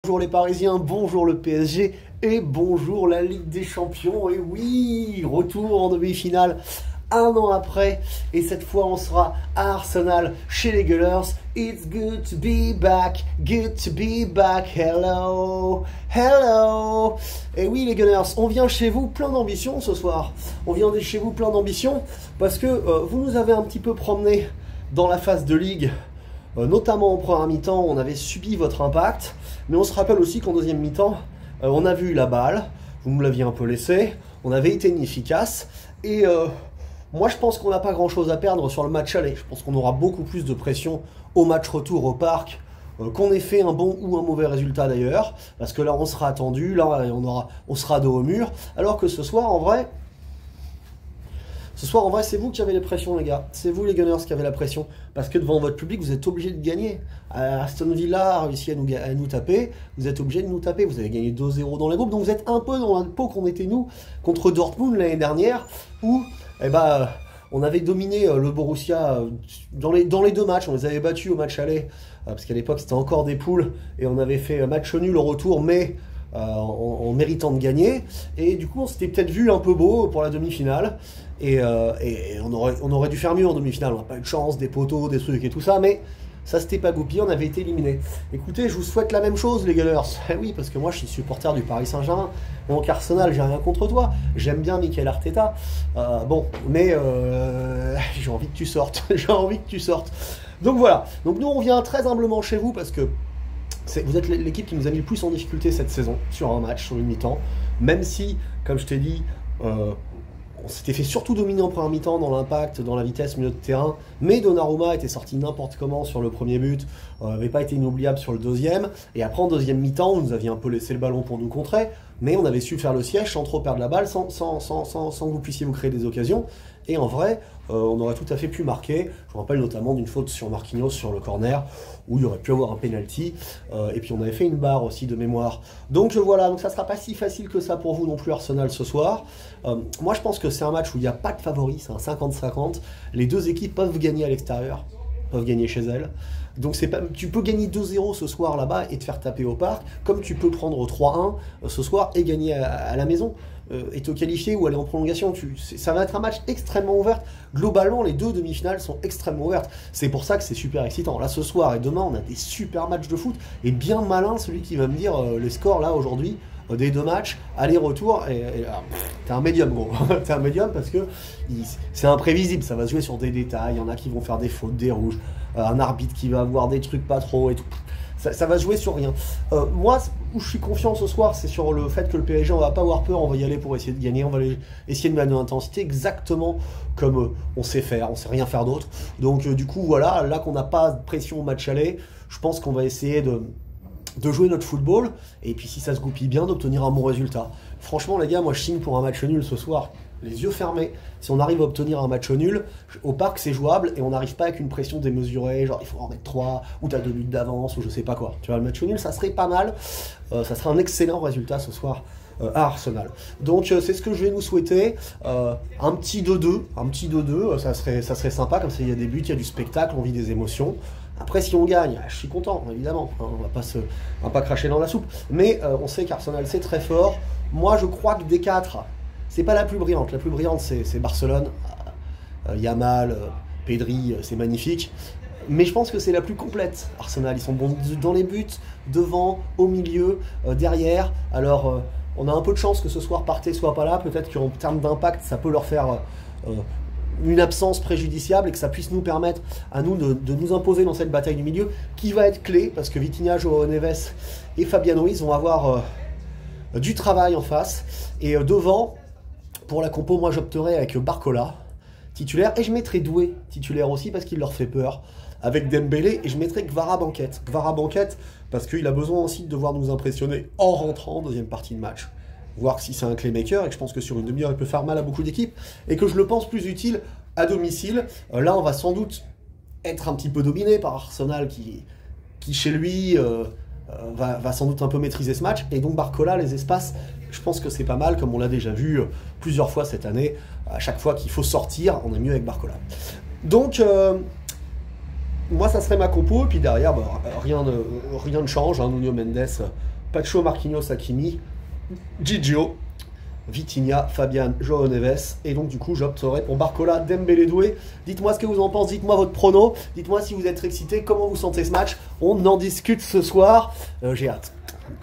Bonjour les Parisiens, bonjour le PSG et bonjour la Ligue des Champions. Et oui, retour en demi-finale un an après. Et cette fois, on sera à Arsenal chez les Gunners. It's good to be back, good to be back. Hello, hello. Et oui les Gunners, on vient chez vous plein d'ambition ce soir. On vient chez vous plein d'ambition parce que vous nous avez un petit peu promené dans la phase de Ligue. Notamment en première mi-temps, on avait subi votre impact, mais on se rappelle aussi qu'en deuxième mi-temps, on a vu la balle, vous nous l'aviez un peu laissé, on avait été inefficace, et moi je pense qu'on n'a pas grand-chose à perdre sur le match aller. Je pense qu'on aura beaucoup plus de pression au match retour au parc, qu'on ait fait un bon ou un mauvais résultat d'ailleurs, parce que là on sera attendu, là on sera dos au mur, alors que ce soir en vrai, c'est vous qui avez la pression, les gars. C'est vous, les Gunners, qui avez la pression. Parce que devant votre public, vous êtes obligés de gagner. Aston Villa a réussi à nous taper. Vous êtes obligés de nous taper. Vous avez gagné 2-0 dans les groupes. Donc vous êtes un peu dans la peau qu'on était, nous, contre Dortmund l'année dernière, où on avait dominé le Borussia dans les deux matchs. On les avait battus au match aller. Parce qu'à l'époque, c'était encore des poules. Et on avait fait match nul au retour, mais en méritant de gagner. Et du coup, on s'était peut-être vu un peu beau pour la demi-finale. Et on aurait dû faire mieux en demi-finale. On n'a pas eu de chance, des poteaux, des trucs et tout ça, mais ça s'était pas goupillé, on avait été éliminé. Écoutez, je vous souhaite la même chose, les Gunners. Eh oui, parce que moi, je suis supporter du Paris Saint-Germain. Donc Arsenal, j'ai rien contre toi. J'aime bien Mikel Arteta. Mais j'ai envie que tu sortes. J'ai envie que tu sortes. Donc voilà. Donc nous, on vient très humblement chez vous parce que vous êtes l'équipe qui nous a mis le plus en difficulté cette saison sur un match, sur une mi-temps. Même si, comme je t'ai dit, on s'était fait surtout dominer en première mi-temps dans l'impact, dans la vitesse, milieu de terrain. Mais Donnarumma était sorti n'importe comment sur le premier but, n'avait pas été inoubliable sur le deuxième. Et après, en deuxième mi-temps, vous nous aviez un peu laissé le ballon pour nous contrer. Mais on avait su faire le siège sans trop perdre la balle, sans que vous puissiez vous créer des occasions. Et en vrai, on aurait tout à fait pu marquer. Je me rappelle notamment d'une faute sur Marquinhos sur le corner, où il aurait pu avoir un penalty. Et puis on avait fait une barre aussi de mémoire. Donc voilà, donc ça ne sera pas si facile que ça pour vous non plus Arsenal ce soir. Moi je pense que c'est un match où il n'y a pas de favori, c'est un 50-50. Les deux équipes peuvent gagner à l'extérieur, peuvent gagner chez elles. Donc tu peux gagner 2-0 ce soir là-bas et te faire taper au parc, comme tu peux prendre 3-1 ce soir et gagner à la maison. Et te qualifier ou aller en prolongation. Ça va être un match extrêmement ouvert. Globalement, les deux demi-finales sont extrêmement ouvertes. C'est pour ça que c'est super excitant. Là, ce soir et demain, on a des super matchs de foot. Et bien malin, celui qui va me dire les scores là aujourd'hui des deux matchs, aller-retour. T'es un médium, gros. T'es un médium parce que c'est imprévisible. Ça va se jouer sur des détails. Il y en a qui vont faire des fautes, des rouges. Un arbitre qui va avoir des trucs pas trop et tout. Ça va jouer sur rien. Moi, où je suis confiant ce soir, c'est sur le fait que le PSG, on va pas avoir peur, on va y aller pour essayer de gagner, on va essayer de mettre de l'intensité exactement comme on sait faire, on sait rien faire d'autre. Donc du coup, voilà, là qu'on n'a pas de pression au match aller, je pense qu'on va essayer de jouer notre football, et puis si ça se goupille bien, d'obtenir un bon résultat. Franchement, les gars, moi je signe pour un match nul ce soir. Les yeux fermés, si on arrive à obtenir un match nul, au parc c'est jouable et on n'arrive pas avec une pression démesurée, genre il faut en mettre 3, ou t'as 2 buts d'avance, ou je sais pas quoi. Tu vois, le match nul, ça serait pas mal, ça serait un excellent résultat ce soir à Arsenal. Donc c'est ce que je vais nous souhaiter, un petit 2-2, ça serait sympa, comme ça il y a des buts, il y a du spectacle, on vit des émotions. Après, si on gagne, je suis content, évidemment, hein, on va pas cracher dans la soupe, mais on sait qu'Arsenal c'est très fort. Moi je crois que des 4, c'est pas la plus brillante c'est Barcelone, Yamal, Pedri, c'est magnifique, mais je pense que c'est la plus complète. Arsenal, ils sont bons dans les buts, devant, au milieu, derrière, alors on a un peu de chance que ce soir Partey soit pas là, peut-être qu'en termes d'impact ça peut leur faire une absence préjudiciable et que ça puisse nous permettre à nous de nous imposer dans cette bataille du milieu qui va être clé, parce que Vitinha, João Neves et Fabian Ruiz vont avoir du travail en face, et devant, pour la compo, moi j'opterais avec Barcola, titulaire, et je mettrais Doué, titulaire aussi, parce qu'il leur fait peur, avec Dembélé, et je mettrais Kvara Banquette, parce qu'il a besoin aussi de devoir nous impressionner en rentrant en deuxième partie de match, voir si c'est un playmaker, et que je pense que sur une demi-heure, il peut faire mal à beaucoup d'équipes, et que je le pense plus utile à domicile. Là, on va sans doute être un petit peu dominé par Arsenal, qui chez lui va sans doute un peu maîtriser ce match, et donc Barcola, les espaces, je pense que c'est pas mal, comme on l'a déjà vu plusieurs fois cette année. À chaque fois qu'il faut sortir, on est mieux avec Barcola. Donc, moi, ça serait ma compo, et puis derrière, rien ne change, hein, Nuno Mendes Pacho, Marquinhos, Hakimi, Gigio, Vitinha, Fabian, João Neves. Et donc du coup j'opterai pour Barcola, Dembélé, Doué. Dites-moi ce que vous en pensez, dites-moi votre prono, dites-moi si vous êtes excité, comment vous sentez ce match. On en discute ce soir, j'ai hâte.